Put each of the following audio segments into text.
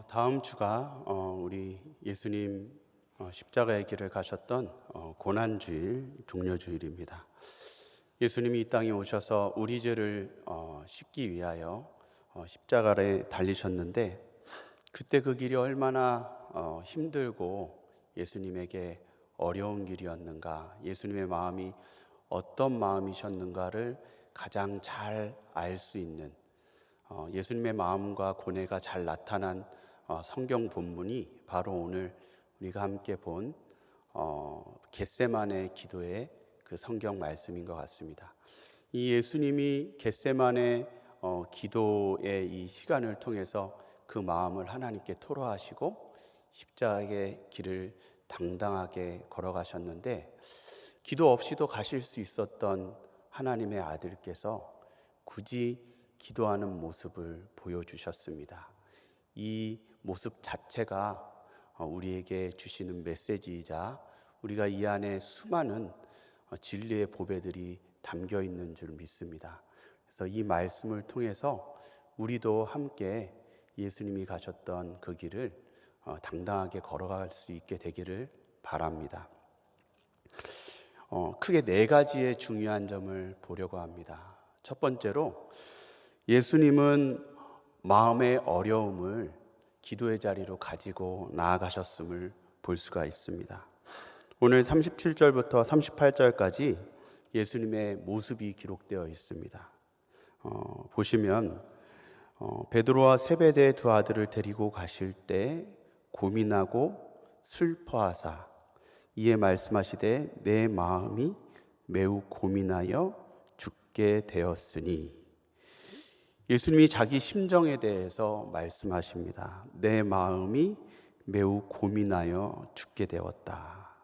다음 주가 우리 예수님 십자가의 길을 가셨던 고난주일, 종려주일입니다. 예수님이 이 땅에 오셔서 우리 죄를 씻기 위하여 십자가에 달리셨는데, 그때 그 길이 얼마나 힘들고 예수님에게 어려운 길이었는가, 예수님의 마음이 어떤 마음이셨는가를 가장 잘 알 수 있는, 예수님의 마음과 고뇌가 잘 나타난 성경 본문이 바로 오늘 우리가 함께 본 겟세마네 기도의 그 성경 말씀인 것 같습니다. 이 예수님이 겟세마네 기도의 이 시간을 통해서 그 마음을 하나님께 토로하시고 십자가의 길을 당당하게 걸어가셨는데, 기도 없이도 가실 수 있었던 하나님의 아들께서 굳이 기도하는 모습을 보여주셨습니다. 이 모습 자체가 우리에게 주시는 메시지이자 우리가 이 안에 수많은 진리의 보배들이 담겨 있는 줄 믿습니다. 그래서 이 말씀을 통해서 우리도 함께 예수님이 가셨던 그 길을 당당하게 걸어갈 수 있게 되기를 바랍니다. 크게 네 가지의 중요한 점을 보려고 합니다. 첫 번째로, 예수님은 마음의 어려움을 기도의 자리로 가지고 나아가셨음을 볼 수가 있습니다. 오늘 37절부터 38절까지 예수님의 모습이 기록되어 있습니다. 보시면 베드로와 세베대의 두 아들을 데리고 가실 때 고민하고 슬퍼하사 이에 말씀하시되 내 마음이 매우 고민하여 죽게 되었으니. 예수님이 자기 심정에 대해서 말씀하십니다. 내 마음이 매우 고민하여 죽게 되었다.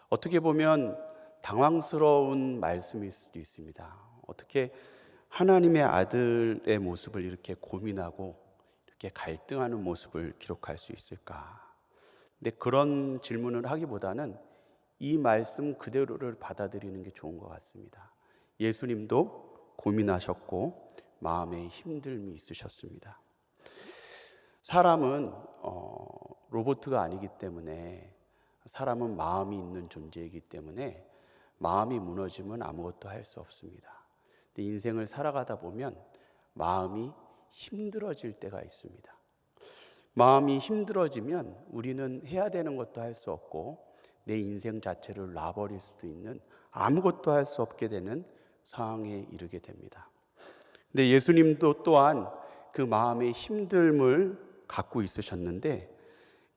어떻게 보면 당황스러운 말씀일 수도 있습니다. 어떻게 하나님의 아들의 모습을 이렇게 고민하고 이렇게 갈등하는 모습을 기록할 수 있을까? 근데 그런 질문을 하기보다는 이 말씀 그대로를 받아들이는 게 좋은 것 같습니다. 예수님도 고민하셨고 마음에 힘듦이 있으셨습니다. 사람은 로봇가 아니기 때문에, 사람은 마음이 있는 존재이기 때문에 마음이 무너지면 아무것도 할 수 없습니다. 근데 인생을 살아가다 보면 마음이 힘들어질 때가 있습니다. 마음이 힘들어지면 우리는 해야 되는 것도 할 수 없고 내 인생 자체를 놔버릴 수도 있는, 아무것도 할 수 없게 되는 상황에 이르게 됩니다. 근데 예수님도 또한 그 마음의 힘듦을 갖고 있으셨는데,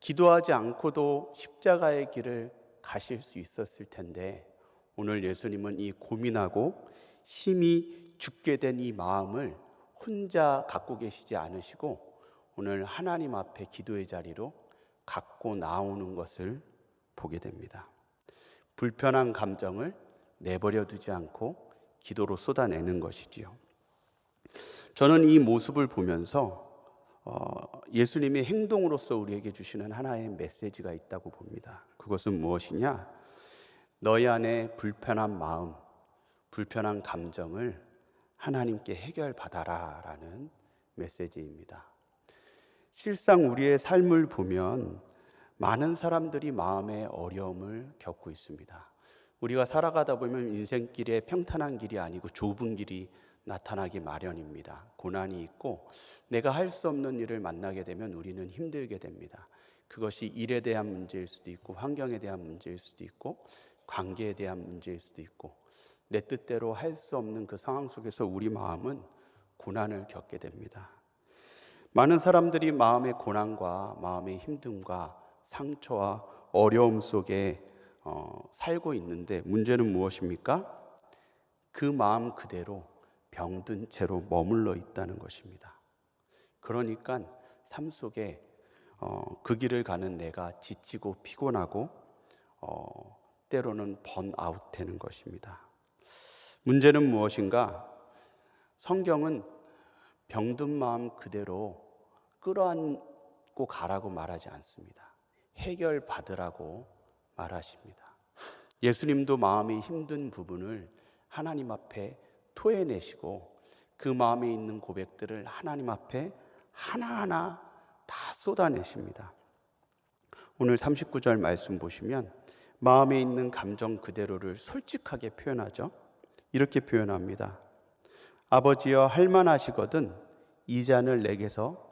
기도하지 않고도 십자가의 길을 가실 수 있었을 텐데, 오늘 예수님은 이 고민하고 힘이 죽게 된 이 마음을 혼자 갖고 계시지 않으시고 오늘 하나님 앞에 기도의 자리로 갖고 나오는 것을 보게 됩니다. 불편한 감정을 내버려 두지 않고 기도로 쏟아내는 것이지요. 저는 이 모습을 보면서 예수님의 행동으로서 우리에게 주시는 하나의 메시지가 있다고 봅니다. 그것은 무엇이냐? 너희 안에 불편한 마음, 불편한 감정을 하나님께 해결받아라 라는 메시지입니다. 실상 우리의 삶을 보면 많은 사람들이 마음의 어려움을 겪고 있습니다. 우리가 살아가다 보면 인생길에 평탄한 길이 아니고 좁은 길이 나타나기 마련입니다. 고난이 있고 내가 할 수 없는 일을 만나게 되면 우리는 힘들게 됩니다. 그것이 일에 대한 문제일 수도 있고 환경에 대한 문제일 수도 있고 관계에 대한 문제일 수도 있고, 내 뜻대로 할 수 없는 그 상황 속에서 우리 마음은 고난을 겪게 됩니다. 많은 사람들이 마음의 고난과 마음의 힘듦과 상처와 어려움 속에 살고 있는데, 문제는 무엇입니까? 그 마음 그대로 병든 채로 머물러 있다는 것입니다. 그러니까 삶 속에 그 길을 가는 내가 지치고 피곤하고 때로는 번아웃 되는 것입니다. 문제는 무엇인가? 성경은 병든 마음 그대로 끌어안고 가라고 말하지 않습니다. 해결받으라고 말하십니다. 예수님도 마음이 힘든 부분을 하나님 앞에 토해내시고 그 마음에 있는 고백들을 하나님 앞에 하나하나 다 쏟아내십니다. 오늘 39절 말씀 보시면 마음에 있는 감정 그대로를 솔직하게 표현하죠. 이렇게 표현합니다. 아버지여 할만하시거든 이 잔을 내게서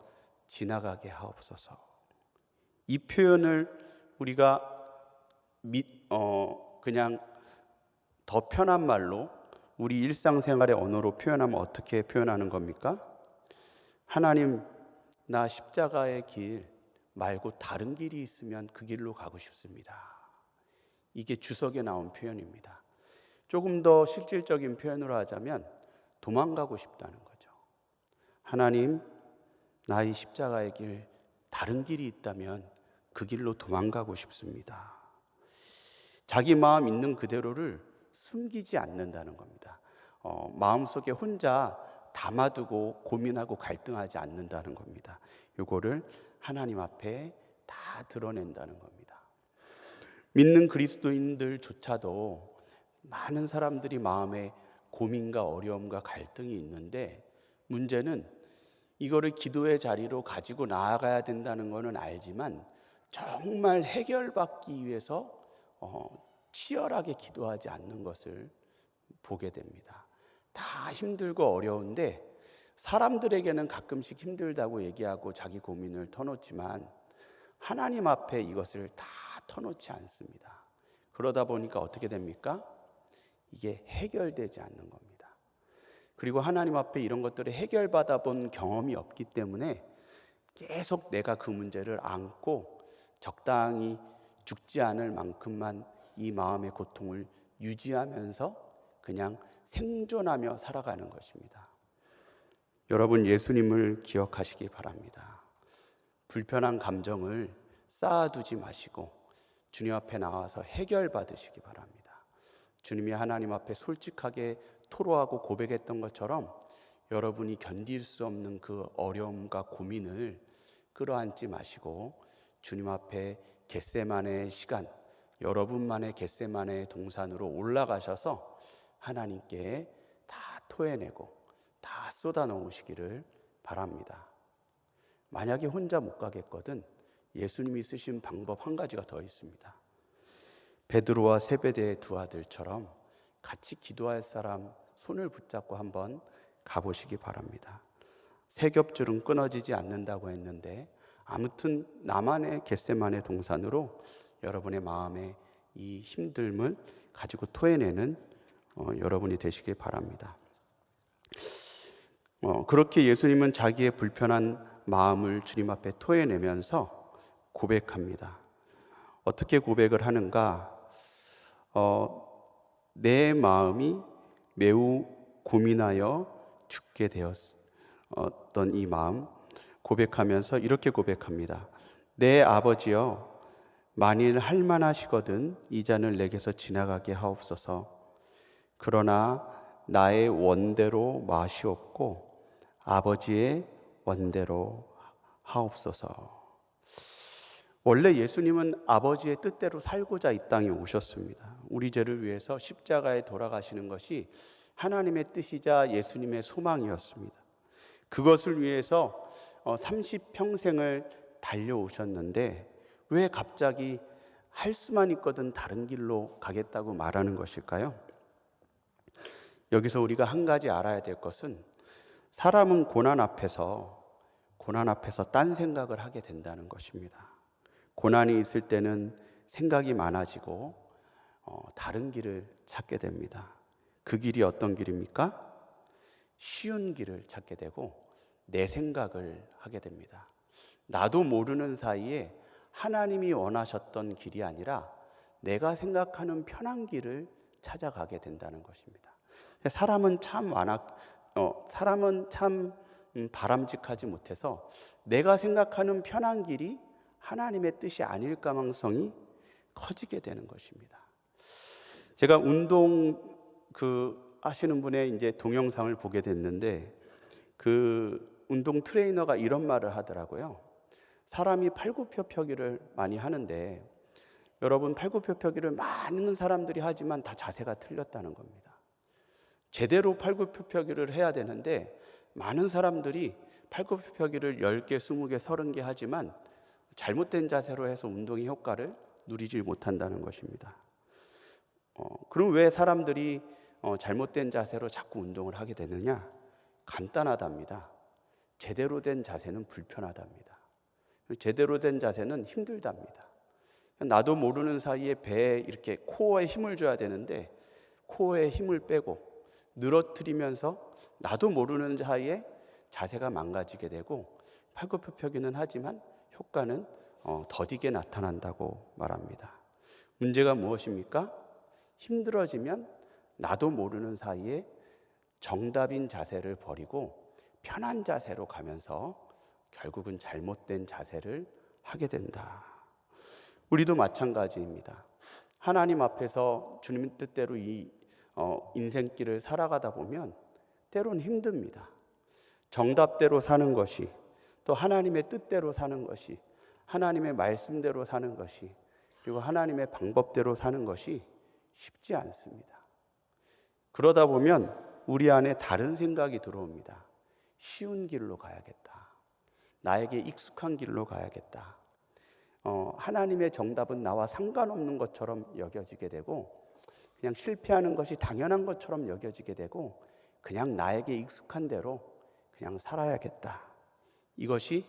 지나가게 하옵소서. 이 표현을 우리가 그냥 더 편한 말로 우리 일상생활의 언어로 표현하면 어떻게 표현하는 겁니까? 하나님, 나 십자가의 길 말고 다른 길이 있으면 그 길로 가고 싶습니다. 이게 주석에 나온 표현입니다. 조금 더 실질적인 표현으로 하자면 도망가고 싶다는 거죠. 하나님, 나의 십자가의 길 다른 길이 있다면 그 길로 도망가고 싶습니다. 자기 마음 있는 그대로를 숨기지 않는다는 겁니다. 마음속에 혼자 담아두고 고민하고 갈등하지 않는다는 겁니다. 이거를 하나님 앞에 다 드러낸다는 겁니다. 믿는 그리스도인들조차도 많은 사람들이 마음에 고민과 어려움과 갈등이 있는데, 문제는 이거를 기도의 자리로 가지고 나아가야 된다는 것은 알지만 정말 해결받기 위해서 치열하게 기도하지 않는 것을 보게 됩니다. 다 힘들고 어려운데 사람들에게는 가끔씩 힘들다고 얘기하고 자기 고민을 터놓지만 하나님 앞에 이것을 다 터놓지 않습니다. 그러다 보니까 어떻게 됩니까? 이게 해결되지 않는 겁니다. 그리고 하나님 앞에 이런 것들을 해결받아 본 경험이 없기 때문에 계속 내가 그 문제를 안고 적당히 죽지 않을 만큼만 이 마음의 고통을 유지하면서 그냥 생존하며 살아가는 것입니다. 여러분, 예수님을 기억하시기 바랍니다. 불편한 감정을 쌓아두지 마시고 주님 앞에 나와서 해결받으시기 바랍니다. 주님이 하나님 앞에 솔직하게 토로하고 고백했던 것처럼 여러분이 견딜 수 없는 그 어려움과 고민을 끌어안지 마시고 주님 앞에 겟세마네의 시간, 여러분만의 겟세마네의 동산으로 올라가셔서 하나님께 다 토해내고 다 쏟아놓으시기를 바랍니다. 만약에 혼자 못 가겠거든 예수님이 쓰신 방법 한 가지가 더 있습니다. 베드로와 세베대의 두 아들처럼 같이 기도할 사람 손을 붙잡고 한번 가보시기 바랍니다. 세 겹줄은 끊어지지 않는다고 했는데 아무튼 나만의 겟세마네 동산으로 여러분의 마음의 이 힘듦을 가지고 토해내는 여러분이 되시길 바랍니다. 그렇게 예수님은 자기의 불편한 마음을 주님 앞에 토해내면서 고백합니다. 어떻게 고백을 하는가? 내 마음이 매우 고민하여 죽게 되었던 이 마음 고백하면서 이렇게 고백합니다. 내 아버지여, 만일 할만하시거든 이 잔을 내게서 지나가게 하옵소서. 그러나 나의 원대로 마시옵고 아버지의 원대로 하옵소서. 원래 예수님은 아버지의 뜻대로 살고자 이 땅에 오셨습니다. 우리 죄를 위해서 십자가에 돌아가시는 것이 하나님의 뜻이자 예수님의 소망이었습니다. 그것을 위해서 30평생을 달려오셨는데 왜 갑자기 할 수만 있거든 다른 길로 가겠다고 말하는 것일까요? 여기서 우리가 한 가지 알아야 될 것은 사람은 고난 앞에서 딴 생각을 하게 된다는 것입니다. 고난이 있을 때는 생각이 많아지고 다른 길을 찾게 됩니다. 그 길이 어떤 길입니까? 쉬운 길을 찾게 되고 내 생각을 하게 됩니다. 나도 모르는 사이에 하나님이 원하셨던 길이 아니라 내가 생각하는 편한 길을 찾아가게 된다는 것입니다. 사람은 참 바람직하지 못해서 내가 생각하는 편한 길이 하나님의 뜻이 아닐 가능성이 커지게 되는 것입니다. 제가 운동 하시는 분의 이제 동영상을 보게 됐는데 그 운동 트레이너가 이런 말을 하더라고요. 사람이 팔굽혀펴기를 많이 하는데 여러분, 팔굽혀펴기를 많은 사람들이 하지만 다 자세가 틀렸다는 겁니다. 제대로 팔굽혀펴기를 해야 되는데 많은 사람들이 팔굽혀펴기를 10개, 20개, 30개 하지만 잘못된 자세로 해서 운동의 효과를 누리지 못한다는 것입니다. 그럼 왜 사람들이 잘못된 자세로 자꾸 운동을 하게 되느냐? 간단하답니다. 제대로 된 자세는 불편하답니다. 제대로 된 자세는 힘들답니다. 나도 모르는 사이에 배에 이렇게 코어에 힘을 줘야 되는데 코어에 힘을 빼고 늘어뜨리면서 나도 모르는 사이에 자세가 망가지게 되고 팔굽혀펴기는 하지만 효과는 더디게 나타난다고 말합니다. 문제가 무엇입니까? 힘들어지면 나도 모르는 사이에 정답인 자세를 버리고 편한 자세로 가면서 결국은 잘못된 자세를 하게 된다. 우리도 마찬가지입니다. 하나님 앞에서 주님 뜻대로 이 인생길을 살아가다 보면 때로는 힘듭니다. 정답대로 사는 것이, 또 하나님의 뜻대로 사는 것이, 하나님의 말씀대로 사는 것이, 그리고 하나님의 방법대로 사는 것이 쉽지 않습니다. 그러다 보면 우리 안에 다른 생각이 들어옵니다. 쉬운 길로 가야겠다. 나에게 익숙한 길로 가야겠다. 하나님의 정답은 나와 상관없는 것처럼 여겨지게 되고, 그냥 실패하는 것이 당연한 것처럼 여겨지게 되고, 그냥 나에게 익숙한 대로 그냥 살아야겠다. 이것이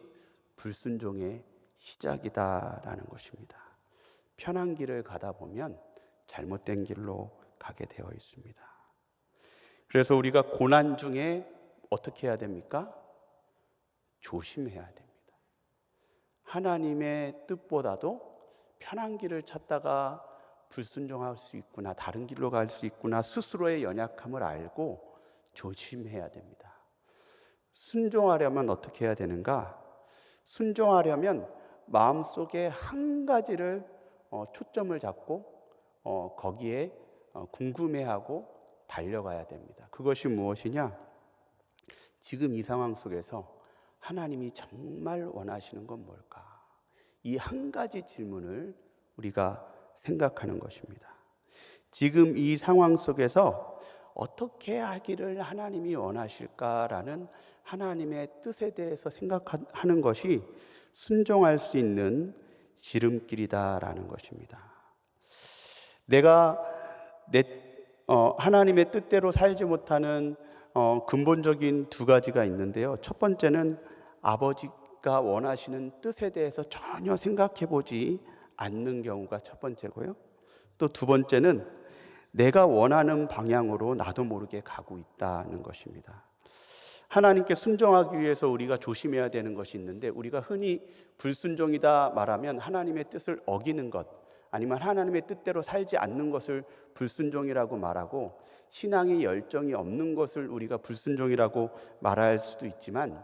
불순종의 시작이다라는 것입니다. 편한 길을 가다 보면 잘못된 길로 가게 되어 있습니다. 그래서 우리가 고난 중에 어떻게 해야 됩니까? 조심해야 됩니다. 하나님의 뜻보다도 편한 길을 찾다가 불순종할 수 있구나, 다른 길로 갈 수 있구나, 스스로의 연약함을 알고 조심해야 됩니다. 순종하려면 어떻게 해야 되는가? 순종하려면 마음속에 한 가지를 초점을 잡고 거기에 궁금해하고 달려가야 됩니다. 그것이 무엇이냐? 지금 이 상황 속에서 하나님이 정말 원하시는 건 뭘까? 이 한 가지 질문을 우리가 생각하는 것입니다. 지금 이 상황 속에서 어떻게 하기를 하나님이 원하실까라는 하나님의 뜻에 대해서 생각하는 것이 순종할 수 있는 지름길이다라는 것입니다. 내가 하나님의 뜻대로 살지 못하는 근본적인 두 가지가 있는데요. 첫 번째는 아버지가 원하시는 뜻에 대해서 전혀 생각해 보지 않는 경우가 첫 번째고요. 또 두 번째는 내가 원하는 방향으로 나도 모르게 가고 있다는 것입니다. 하나님께 순종하기 위해서 우리가 조심해야 되는 것이 있는데, 우리가 흔히 불순종이다 말하면 하나님의 뜻을 어기는 것, 아니면 하나님의 뜻대로 살지 않는 것을 불순종이라고 말하고, 신앙의 열정이 없는 것을 우리가 불순종이라고 말할 수도 있지만,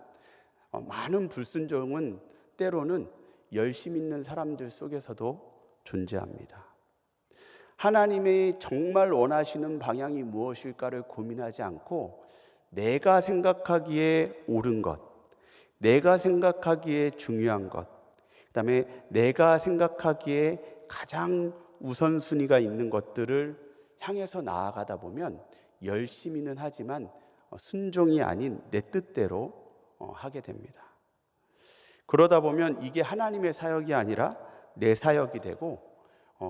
많은 불순종은 때로는 열심 있는 사람들 속에서도 존재합니다. 하나님이 정말 원하시는 방향이 무엇일까를 고민하지 않고 내가 생각하기에 옳은 것, 내가 생각하기에 중요한 것, 그다음에 내가 생각하기에 가장 우선순위가 있는 것들을 향해서 나아가다 보면 열심히는 하지만 순종이 아닌 내 뜻대로 하게 됩니다. 그러다 보면 이게 하나님의 사역이 아니라 내 사역이 되고,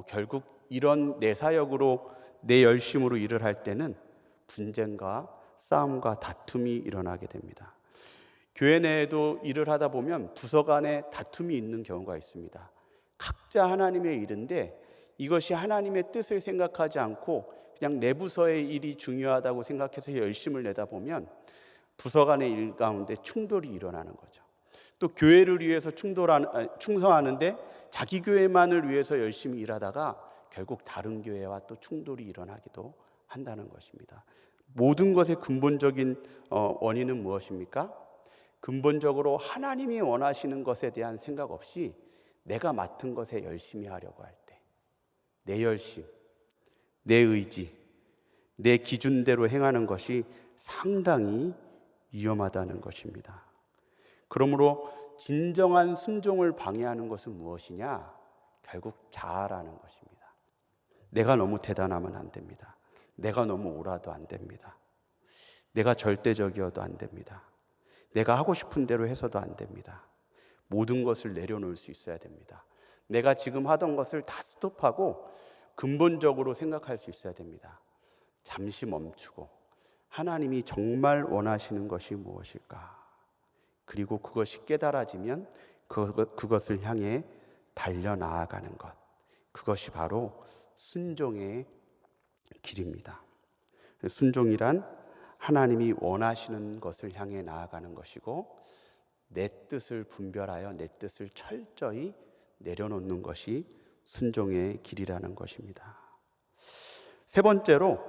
결국 이런 내 사역으로 내 열심으로 일을 할 때는 분쟁과 싸움과 다툼이 일어나게 됩니다. 교회 내에도 일을 하다 보면 부서 간에 다툼이 있는 경우가 있습니다. 각자 하나님의 일인데 이것이 하나님의 뜻을 생각하지 않고 그냥 내 부서의 일이 중요하다고 생각해서 열심을 내다 보면 부서 간의 일 가운데 충돌이 일어나는 거죠. 또 교회를 위해서 충성하는데 자기 교회만을 위해서 열심히 일하다가 결국 다른 교회와 또 충돌이 일어나기도 한다는 것입니다. 모든 것의 근본적인 원인은 무엇입니까? 근본적으로 하나님이 원하시는 것에 대한 생각 없이 내가 맡은 것에 열심히 하려고 할 때, 내 열심, 내 의지, 내 기준대로 행하는 것이 상당히 위험하다는 것입니다. 그러므로 진정한 순종을 방해하는 것은 무엇이냐? 결국 자아라는 것입니다. 내가 너무 대단하면 안 됩니다. 내가 너무 옳아도 안 됩니다. 내가 절대적이어도 안 됩니다. 내가 하고 싶은 대로 해서도 안 됩니다. 모든 것을 내려놓을 수 있어야 됩니다. 내가 지금 하던 것을 다 스톱하고 근본적으로 생각할 수 있어야 됩니다. 잠시 멈추고 하나님이 정말 원하시는 것이 무엇일까? 그리고 그것이 깨달아지면 그것을 향해 달려나아가는 것. 그것이 바로 순종의 길입니다. 순종이란 하나님이 원하시는 것을 향해 나아가는 것이고, 내 뜻을 분별하여 내 뜻을 철저히 내려놓는 것이 순종의 길이라는 것입니다. 세 번째로,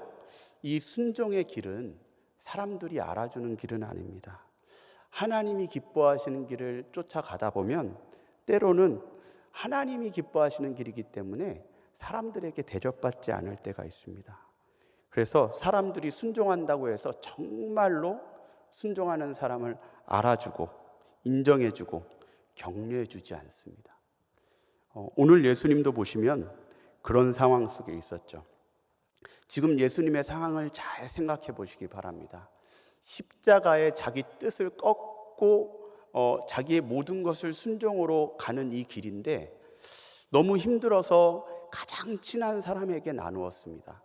이 순종의 길은 사람들이 알아주는 길은 아닙니다. 하나님이 기뻐하시는 길을 쫓아가다 보면 때로는 하나님이 기뻐하시는 길이기 때문에 사람들에게 대접받지 않을 때가 있습니다. 그래서 사람들이 순종한다고 해서 정말로 순종하는 사람을 알아주고 인정해주고 격려해주지 않습니다. 오늘 예수님도 보시면 그런 상황 속에 있었죠. 지금 예수님의 상황을 잘 생각해 보시기 바랍니다. 십자가에 자기 뜻을 꺾고 자기의 모든 것을 순종으로 가는 이 길인데 너무 힘들어서 가장 친한 사람에게 나누었습니다.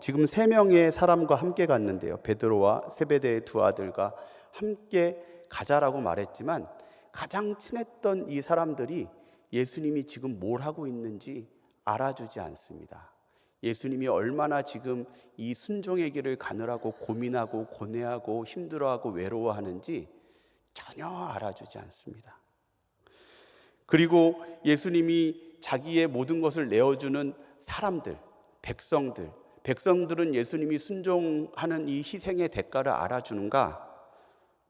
지금 3명의 사람과 함께 갔는데요. 베드로와 세베대의 2 아들과 함께 가자라고 말했지만 가장 친했던 이 사람들이 예수님이 지금 뭘 하고 있는지 알아주지 않습니다. 예수님이 얼마나 지금 이 순종의 길을 가느라고 고민하고 고뇌하고 힘들어하고 외로워하는지 전혀 알아주지 않습니다. 그리고 예수님이 자기의 모든 것을 내어주는 사람들, 백성들은 예수님이 순종하는 이 희생의 대가를 알아주는가?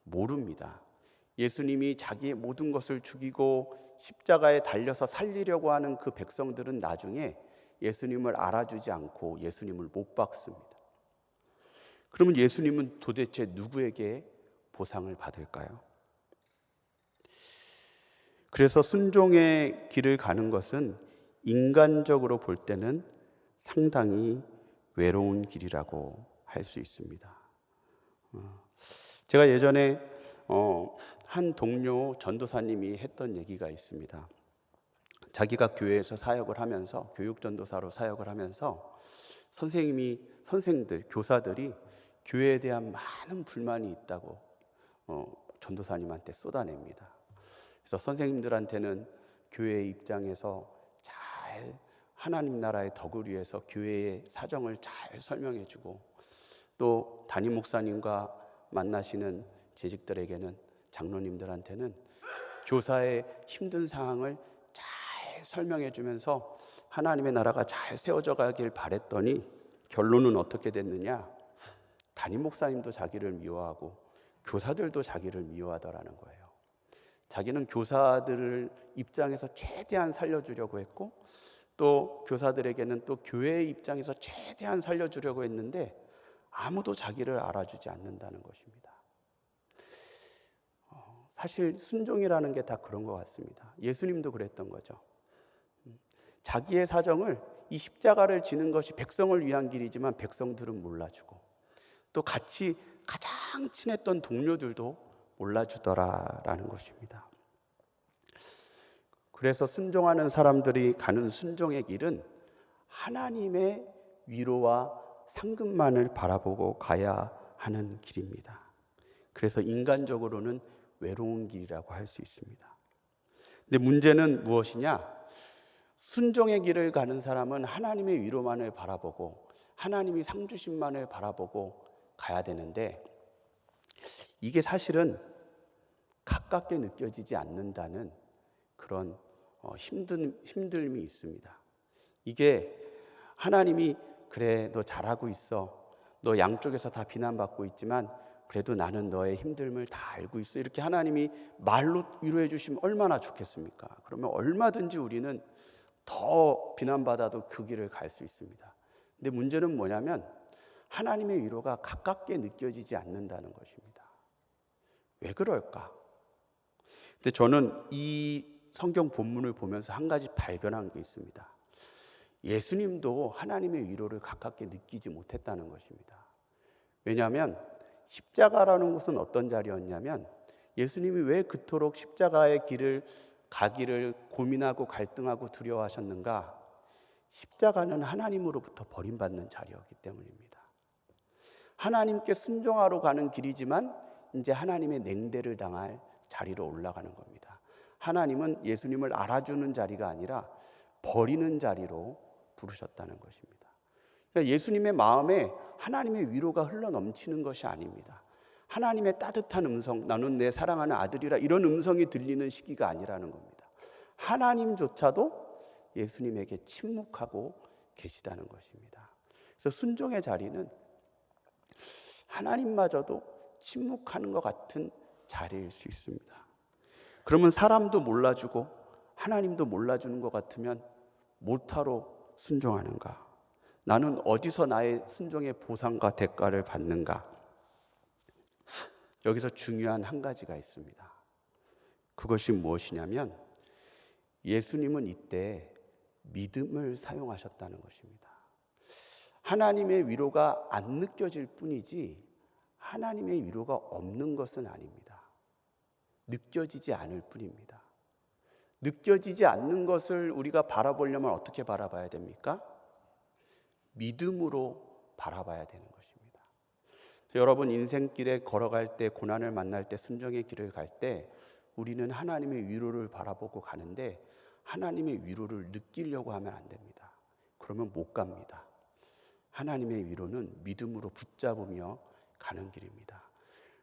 모릅니다. 예수님이 자기의 모든 것을 죽이고 십자가에 달려서 살리려고 하는 그 백성들은 나중에 예수님을 알아주지 않고 예수님을 못 박습니다. 그러면 예수님은 도대체 누구에게 보상을 받을까요? 그래서 순종의 길을 가는 것은 인간적으로 볼 때는 상당히 외로운 길이라고 할 수 있습니다. 제가 예전에 한 동료 전도사님이 했던 얘기가 있습니다. 자기가 교회에서 사역을 하면서 교육전도사로 사역을 하면서 선생들, 교사들이 교회에 대한 많은 불만이 있다고 전도사님한테 쏟아냅니다. 그래서 선생님들한테는 교회의 입장에서 잘 하나님 나라의 덕을 위해서 교회의 사정을 잘 설명해주고, 또 담임 목사님과 만나시는 재직들에게는, 장로님들한테는 교사의 힘든 상황을 잘 설명해주면서 하나님의 나라가 잘 세워져 가길 바랬더니 결론은 어떻게 됐느냐? 담임 목사님도 자기를 미워하고 교사들도 자기를 미워하더라는 거예요. 자기는 교사들을 입장에서 최대한 살려주려고 했고, 또 교사들에게는 또 교회의 입장에서 최대한 살려주려고 했는데 아무도 자기를 알아주지 않는다는 것입니다. 사실 순종이라는 게 다 그런 것 같습니다. 예수님도 그랬던 거죠. 자기의 사정을, 이 십자가를 지는 것이 백성을 위한 길이지만 백성들은 몰라주고, 또 같이 가장 친했던 동료들도 몰라주더라라는 것입니다. 그래서 순종하는 사람들이 가는 순종의 길은 하나님의 위로와 상급만을 바라보고 가야 하는 길입니다. 그래서 인간적으로는 외로운 길이라고 할 수 있습니다. 근데 문제는 무엇이냐? 순종의 길을 가는 사람은 하나님의 위로만을 바라보고 하나님이 상 주심만을 바라보고 가야 되는데, 이게 사실은 가깝게 느껴지지 않는다는 그런 힘듦이 있습니다. 이게 하나님이 그래, 너 잘하고 있어, 너 양쪽에서 다 비난받고 있지만 그래도 나는 너의 힘듦을 다 알고 있어, 이렇게 하나님이 말로 위로해 주시면 얼마나 좋겠습니까? 그러면 얼마든지 우리는 더 비난받아도 그 길을 갈 수 있습니다. 근데 문제는 뭐냐면 하나님의 위로가 가깝게 느껴지지 않는다는 것입니다. 왜 그럴까? 근데 저는 이 성경 본문을 보면서 한 가지 발견한 게 있습니다. 예수님도 하나님의 위로를 가깝게 느끼지 못했다는 것입니다. 왜냐하면 십자가라는 곳은 어떤 자리였냐면 예수님이 왜 그토록 십자가의 길을 가기를 고민하고 갈등하고 두려워하셨는가? 십자가는 하나님으로부터 버림받는 자리였기 때문입니다. 하나님께 순종하러 가는 길이지만 이제 하나님의 냉대를 당할 자리로 올라가는 겁니다. 하나님은 예수님을 알아주는 자리가 아니라 버리는 자리로 부르셨다는 것입니다. 그러니까 예수님의 마음에 하나님의 위로가 흘러넘치는 것이 아닙니다. 하나님의 따뜻한 음성, 나는 내 사랑하는 아들이라, 이런 음성이 들리는 시기가 아니라는 겁니다. 하나님조차도 예수님에게 침묵하고 계시다는 것입니다. 그래서 순종의 자리는 하나님마저도 침묵하는 것 같은 자리일 수 있습니다. 그러면 사람도 몰라주고 하나님도 몰라주는 것 같으면 뭐하러 순종하는가? 나는 어디서 나의 순종의 보상과 대가를 받는가? 여기서 중요한 한 가지가 있습니다. 그것이 무엇이냐면 예수님은 이때 믿음을 사용하셨다는 것입니다. 하나님의 위로가 안 느껴질 뿐이지 하나님의 위로가 없는 것은 아닙니다. 느껴지지 않을 뿐입니다. 느껴지지 않는 것을 우리가 바라보려면 어떻게 바라봐야 됩니까? 믿음으로 바라봐야 되는 것입니다. 여러분, 인생길에 걸어갈 때, 고난을 만날 때, 순종의 길을 갈 때 우리는 하나님의 위로를 바라보고 가는데 하나님의 위로를 느끼려고 하면 안 됩니다. 그러면 못 갑니다. 하나님의 위로는 믿음으로 붙잡으며 가는 길입니다.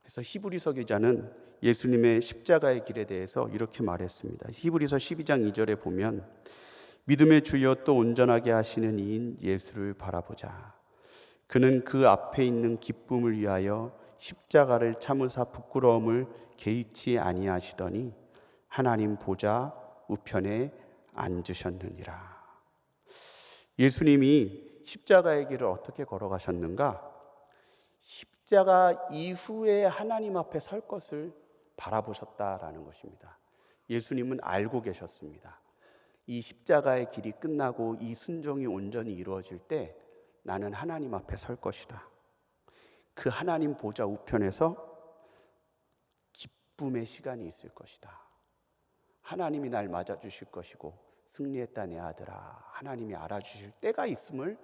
그래서 히브리서 기자는 예수님의 십자가의 길에 대해서 이렇게 말했습니다. 히브리서 12장 2절에 보면 믿음의 주여 또 온전하게 하시는 이인 예수를 바라보자. 그는 그 앞에 있는 기쁨을 위하여 십자가를 참으사 부끄러움을 개의치 아니하시더니 하나님 보좌 우편에 앉으셨느니라. 예수님이 십자가의 길을 어떻게 걸어가셨는가? 십자가 이후에 하나님 앞에 설 것을 바라보셨다라는 것입니다. 예수님은 알고 계셨습니다. 이 십자가의 길이 끝나고 이 순종이 온전히 이루어질 때 나는 하나님 앞에 설 것이다. 그 하나님 보좌 우편에서 기쁨의 시간이 있을 것이다. 하나님이 날 맞아주실 것이고 승리했다 내 아들아, 하나님이 알아주실 때가 있음을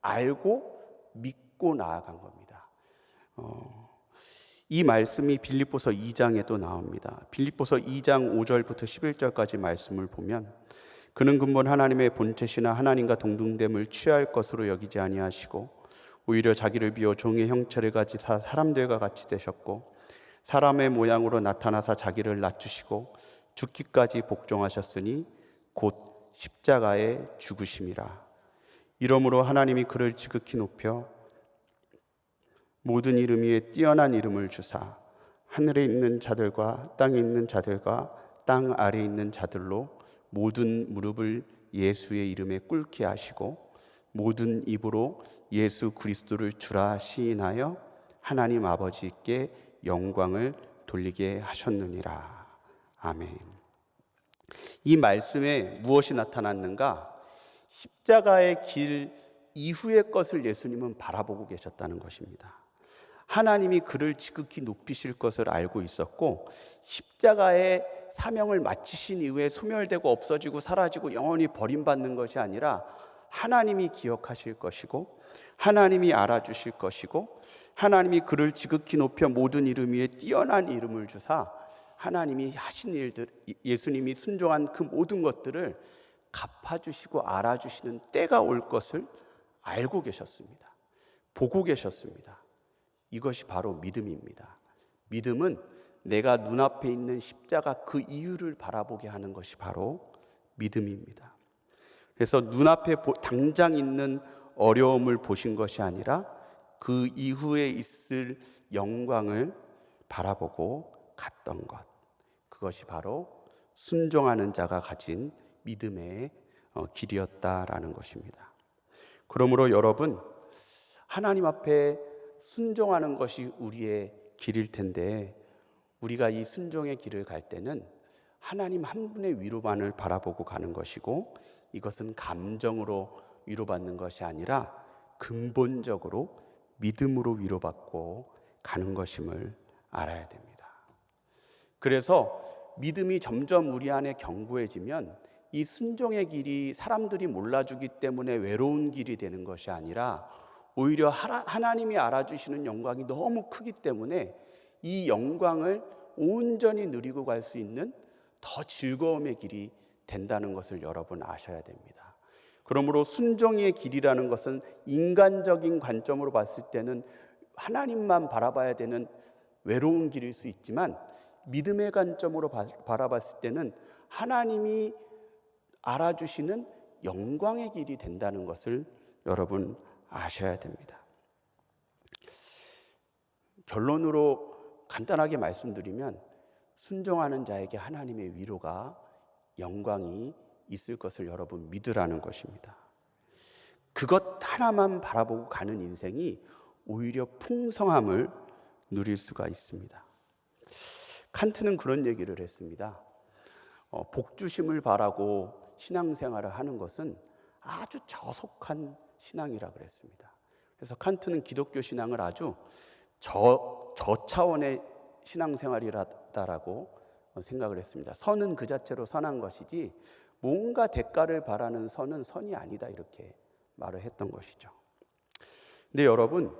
알고 믿고 나아간 겁니다. 이 말씀이 빌립보서 2장에도 나옵니다. 빌립보서 2장 5절부터 11절까지 말씀을 보면 그는 근본 하나님의 본체시나 하나님과 동등됨을 취할 것으로 여기지 아니하시고 오히려 자기를 비워 종의 형체를 가지사 사람들과 같이 되셨고 사람의 모양으로 나타나사 자기를 낮추시고 죽기까지 복종하셨으니 곧 십자가에 죽으심이라. 이러므로 하나님이 그를 지극히 높여 모든 이름 위에 뛰어난 이름을 주사 하늘에 있는 자들과 땅에 있는 자들과 땅 아래에 있는 자들로 모든 무릎을 예수의 이름에 꿇게 하시고 모든 입으로 예수 그리스도를 주라 시인하여 하나님 아버지께 영광을 돌리게 하셨느니라. 아멘. 이 말씀에 무엇이 나타났는가? 십자가의 길 이후의 것을 예수님은 바라보고 계셨다는 것입니다. 하나님이 그를 지극히 높이실 것을 알고 있었고 십자가의 사명을 마치신 이후에 소멸되고 없어지고 사라지고 영원히 버림받는 것이 아니라 하나님이 기억하실 것이고 하나님이 알아주실 것이고 하나님이 그를 지극히 높여 모든 이름 위에 뛰어난 이름을 주사 하나님이 하신 일들, 예수님이 순종한 그 모든 것들을 갚아주시고 알아주시는 때가 올 것을 알고 계셨습니다. 보고 계셨습니다. 이것이 바로 믿음입니다. 믿음은 내가 눈앞에 있는 십자가 그 이유를 바라보게 하는 것이 바로 믿음입니다. 그래서 눈앞에 당장 있는 어려움을 보신 것이 아니라 그 이후에 있을 영광을 바라보고 갔던 것, 그것이 바로 순종하는 자가 가진 믿음의 길이었다라는 것입니다. 그러므로 여러분, 하나님 앞에 순종하는 것이 우리의 길일 텐데 우리가 이 순종의 길을 갈 때는 하나님 한 분의 위로만을 바라보고 가는 것이고 이것은 감정으로 위로받는 것이 아니라 근본적으로 믿음으로 위로받고 가는 것임을 알아야 됩니다. 그래서 믿음이 점점 우리 안에 견고해지면 이 순종의 길이 사람들이 몰라주기 때문에 외로운 길이 되는 것이 아니라 오히려 하나님이 알아주시는 영광이 너무 크기 때문에 이 영광을 온전히 누리고 갈 수 있는 더 즐거움의 길이 된다는 것을 여러분 아셔야 됩니다. 그러므로 순종의 길이라는 것은 인간적인 관점으로 봤을 때는 하나님만 바라봐야 되는 외로운 길일 수 있지만, 믿음의 관점으로 바라봤을 때는 하나님이 알아주시는 영광의 길이 된다는 것을 여러분 아셔야 됩니다. 결론으로 간단하게 말씀드리면, 순종하는 자에게 하나님의 위로가, 영광이 있을 것을 여러분 믿으라는 것입니다. 그것 하나만 바라보고 가는 인생이 오히려 풍성함을 누릴 수가 있습니다. 칸트는 그런 얘기를 했습니다. 복주심을 바라고 신앙생활을 하는 것은 아주 저속한 신앙이라 그랬습니다. 그래서 칸트는 기독교 신앙을 아주 저차원의 신앙생활이라고 생각을 했습니다. 선은 그 자체로 선한 것이지 뭔가 대가를 바라는 선은 선이 아니다, 이렇게 말을 했던 것이죠. 근데 여러분,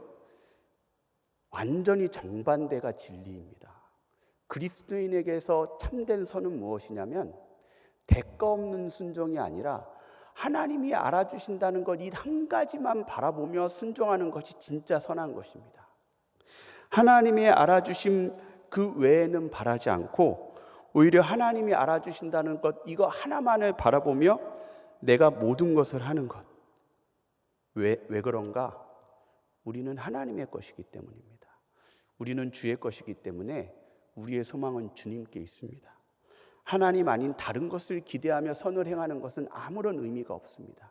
완전히 정반대가 진리입니다. 그리스도인에게서 참된 선은 무엇이냐면 대가 없는 순종이 아니라 하나님이 알아주신다는 것, 이 한 가지만 바라보며 순종하는 것이 진짜 선한 것입니다. 하나님의 알아주심 그 외에는 바라지 않고 오히려 하나님이 알아주신다는 것, 이거 하나만을 바라보며 내가 모든 것을 하는 것. 왜 그런가? 우리는 하나님의 것이기 때문입니다. 우리는 주의 것이기 때문에 우리의 소망은 주님께 있습니다. 하나님 아닌 다른 것을 기대하며 선을 행하는 것은 아무런 의미가 없습니다.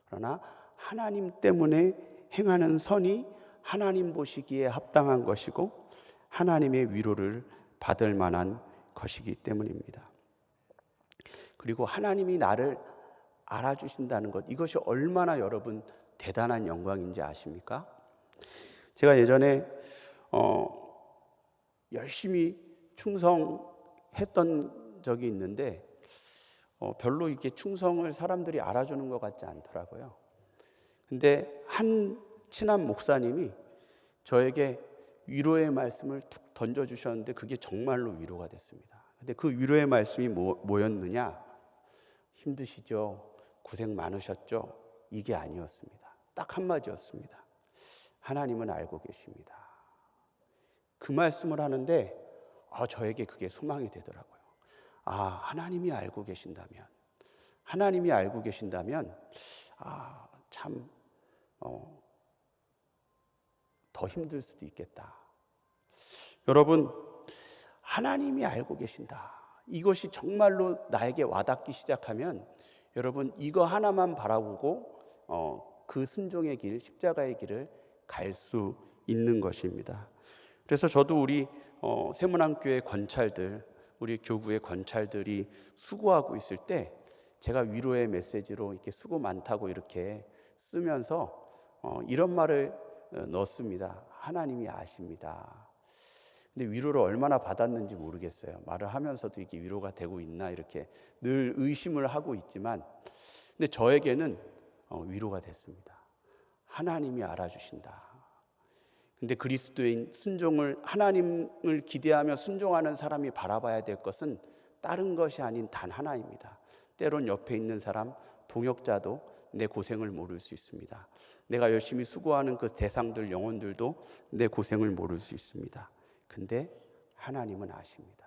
그러나 하나님 때문에 행하는 선이 하나님 보시기에 합당한 것이고 하나님의 위로를 받을 만한 것이기 때문입니다. 그리고 하나님이 나를 알아주신다는 것, 이것이 얼마나 여러분 대단한 영광인지 아십니까? 제가 예전에 열심히 충성했던 적이 있는데 별로 이렇게 충성을 사람들이 알아주는 것 같지 않더라고요. 근데 한 친한 목사님이 저에게 위로의 말씀을 툭 던져주셨는데 그게 정말로 위로가 됐습니다. 근데 그 위로의 말씀이 뭐였느냐? 힘드시죠? 고생 많으셨죠? 이게 아니었습니다. 딱 한마디였습니다. 하나님은 알고 계십니다. 그 말씀을 하는데 저에게 그게 소망이 되더라고요. 하나님이 알고 계신다면, 참 더 힘들 수도 있겠다. 여러분, 하나님이 알고 계신다, 이것이 정말로 나에게 와닿기 시작하면 여러분 이거 하나만 바라보고 그 순종의 길, 십자가의 길을 갈 수 있는 것입니다. 그래서 저도 우리 세문안교회 권찰들, 우리 교구의 권찰들이 수고하고 있을 때 제가 위로의 메시지로 이렇게 수고 많다고 이렇게 쓰면서 이런 말을 넣습니다. 하나님이 아십니다. 근데 위로를 얼마나 받았는지 모르겠어요. 말을 하면서도 이게 위로가 되고 있나 이렇게 늘 의심을 하고 있지만, 근데 저에게는 위로가 됐습니다. 하나님이 알아주신다. 근데 그리스도인 순종을, 하나님을 기대하며 순종하는 사람이 바라봐야 될 것은 다른 것이 아닌 단 하나입니다. 때론 옆에 있는 사람, 동역자도 내 고생을 모를 수 있습니다. 내가 열심히 수고하는 그 대상들, 영혼들도 내 고생을 모를 수 있습니다. 근데 하나님은 아십니다.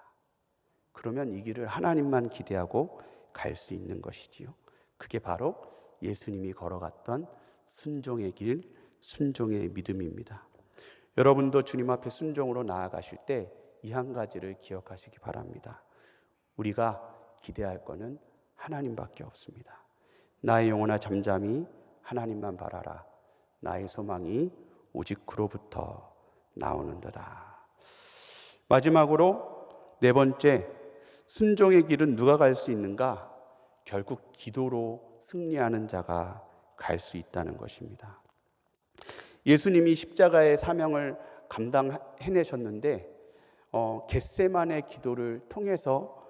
그러면 이 길을 하나님만 기대하고 갈 수 있는 것이지요. 그게 바로 예수님이 걸어갔던 순종의 길, 순종의 믿음입니다. 여러분도 주님 앞에 순종으로 나아가실 때 이 한 가지를 기억하시기 바랍니다. 우리가 기대할 것은 하나님밖에 없습니다. 나의 영혼아 잠잠히 하나님만 바라라. 나의 소망이 오직 그로부터 나오는도다. 마지막으로 네 번째, 순종의 길은 누가 갈 수 있는가? 결국 기도로 승리하는 자가 갈 수 있다는 것입니다. 예수님이 십자가의 사명을 감당해내셨는데 겟세마네 기도를 통해서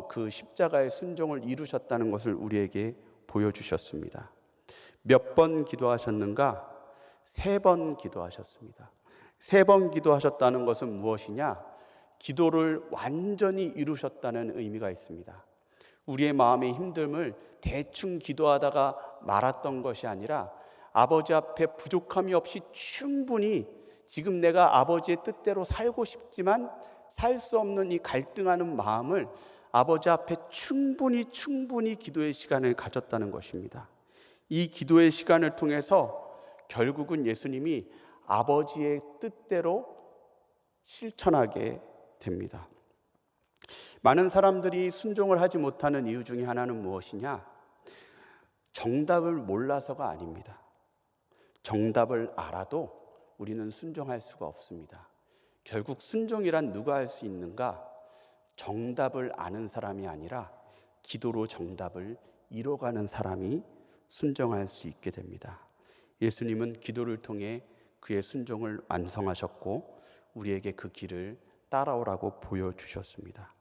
그 십자가의 순종을 이루셨다는 것을 우리에게 보여주셨습니다. 몇 번 기도하셨는가? 3번 기도하셨습니다. 3번 기도하셨다는 것은 무엇이냐? 기도를 완전히 이루셨다는 의미가 있습니다. 우리의 마음의 힘듦을 대충 기도하다가 말았던 것이 아니라 아버지 앞에 부족함이 없이 충분히 지금 내가 아버지의 뜻대로 살고 싶지만 살 수 없는 이 갈등하는 마음을 아버지 앞에 충분히 기도의 시간을 가졌다는 것입니다. 이 기도의 시간을 통해서 결국은 예수님이 아버지의 뜻대로 실천하게 됩니다. 많은 사람들이 순종을 하지 못하는 이유 중에 하나는 무엇이냐? 정답을 몰라서가 아닙니다. 정답을 알아도 우리는 순종할 수가 없습니다. 결국 순종이란 누가 할 수 있는가? 정답을 아는 사람이 아니라 기도로 정답을 이뤄가는 사람이 순종할 수 있게 됩니다. 예수님은 기도를 통해 그의 순종을 완성하셨고 우리에게 그 길을 따라오라고 보여주셨습니다.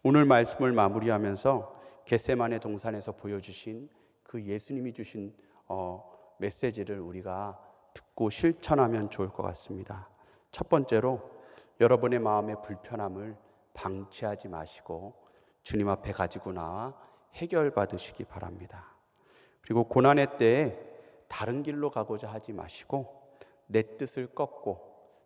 오늘 말씀을 마무리하면서 겟세마네 동산에서 보여주신 그 예수님이 주신 메시지를 우리가 듣고 실천하면 좋을 것 같습니다. 첫 번째로 여러분의 마음의 불편함을 방치하지 마시고 주님 앞에 가지고 나와 해결받으시기 바랍니다. 그리고 고난의 때에 다른 길로 가고자 하지 마시고 내 뜻을 꺾고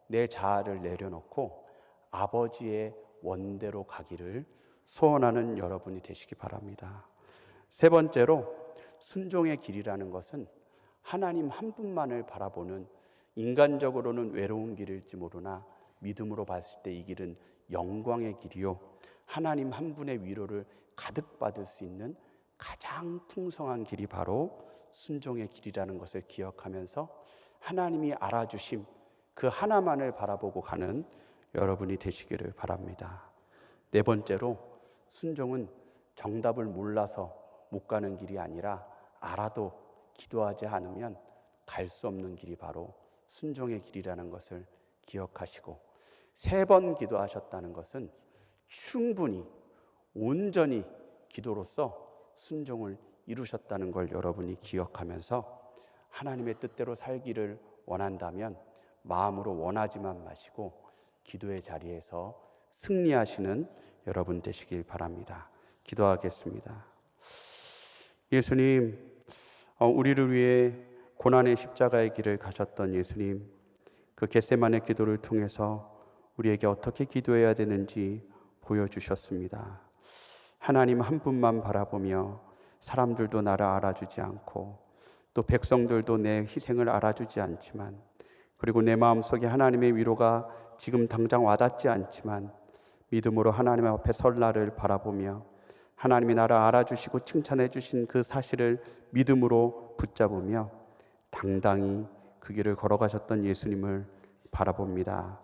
내 자아를 내려놓고 아버지의 원대로 가기를 소원하는 여러분이 되시기 바랍니다. 세 번째로 순종의 길이라는 것은 하나님 한 분만을 바라보는 인간적으로는 외로운 길일지 모르나 믿음으로 봤을 때 이 길은 영광의 길이요 하나님 한 분의 위로를 가득 받을 수 있는 가장 풍성한 길이 바로 순종의 길이라는 것을 기억하면서 하나님이 알아주심 그 하나만을 바라보고 가는 여러분이 되시기를 바랍니다. 네 번째로 순종은 정답을 몰라서 못 가는 길이 아니라 알아도 기도하지 않으면 갈 수 없는 길이 바로 순종의 길이라는 것을 기억하시고 3번 기도하셨다는 것은 충분히 온전히 기도로서 순종을 이루셨다는 걸 여러분이 기억하면서 하나님의 뜻대로 살기를 원한다면 마음으로 원하지만 마시고 기도의 자리에서 승리하시는 여러분 되시길 바랍니다. 기도하겠습니다. 예수님, 우리를 위해 고난의 십자가의 길을 가셨던 예수님, 그 겟세마네 기도를 통해서 우리에게 어떻게 기도해야 되는지 보여주셨습니다. 하나님 한 분만 바라보며 사람들도 나를 알아주지 않고 또 백성들도 내 희생을 알아주지 않지만 그리고 내 마음속에 하나님의 위로가 지금 당장 와닿지 않지만 믿음으로 하나님 앞에 설 나를 바라보며 하나님이 나를 알아주시고 칭찬해 주신 그 사실을 믿음으로 붙잡으며 당당히 그 길을 걸어가셨던 예수님을 바라봅니다.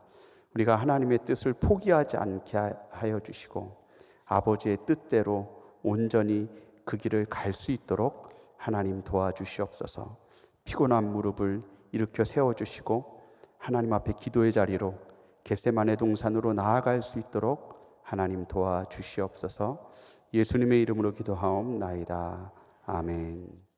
우리가 하나님의 뜻을 포기하지 않게 하여 주시고 아버지의 뜻대로 온전히 그 길을 갈 수 있도록 하나님 도와주시옵소서. 피곤한 무릎을 일으켜 세워주시고 하나님 앞에 기도의 자리로 겟세마네 동산으로 나아갈 수 있도록 하나님 도와주시옵소서. 예수님의 이름으로 기도하옵나이다. 아멘.